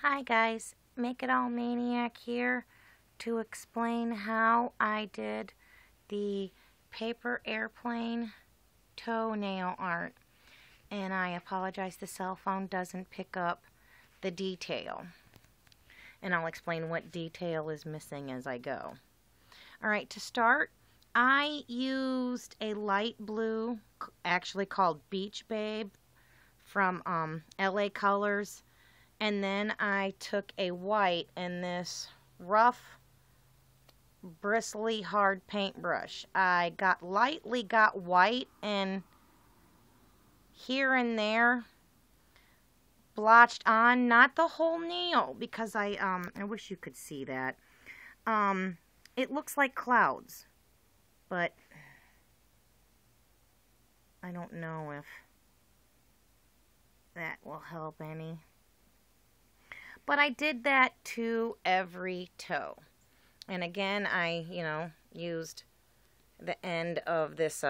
Hi guys, Make It All Maniac here to explain how I did the paper airplane toenail art. And I apologize, the cell phone doesn't pick up the detail. And I'll explain what detail is missing as I go. Alright, to start, I used a light blue, actually called Beach Babe, from LA Colors. And then I took a white and this rough, bristly, hard paintbrush. I lightly got white and here and there blotched on, not the whole nail, because I wish you could see that. It looks like clouds, but I don't know if that will help any. But I did that to every toe. And again, I, used the end of this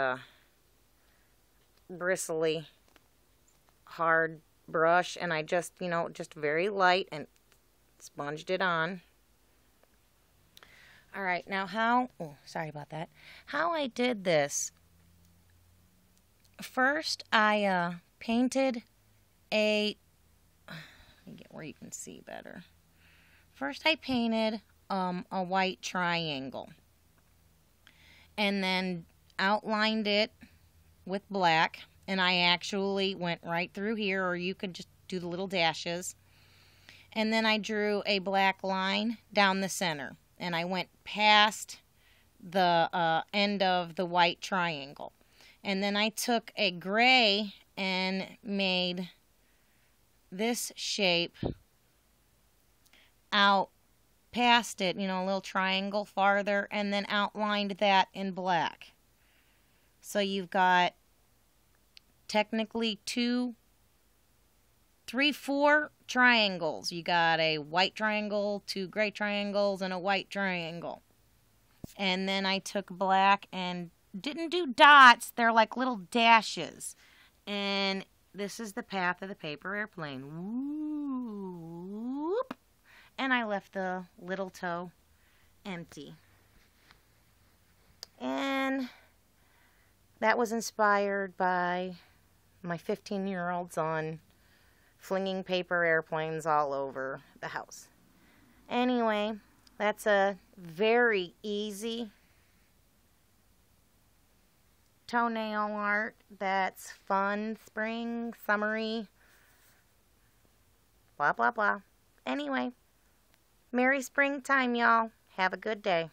bristly, hard brush. And I just, just very light and sponged it on. Alright, now sorry about that. How I did this. First, I painted get where you can see better. First I painted a white triangle and then outlined it with black, and I actually went right through here, or you could just do the little dashes, and then I drew a black line down the center and I went past the end of the white triangle, and then I took a gray and made this shape out past it, a little triangle farther, and then outlined that in black. So you've got technically 4 triangles. You got a white triangle, 2 gray triangles, and a white triangle. And then I took black and didn't do dots, they're like little dashes. And this is the path of the paper airplane. Whoop. And I left the little toe empty. And that was inspired by my 15-year-old son flinging paper airplanes all over the house. Anyway, that's a very easy toenail art that's fun, spring, summery, blah, blah, blah. Anyway, merry springtime, y'all. Have a good day.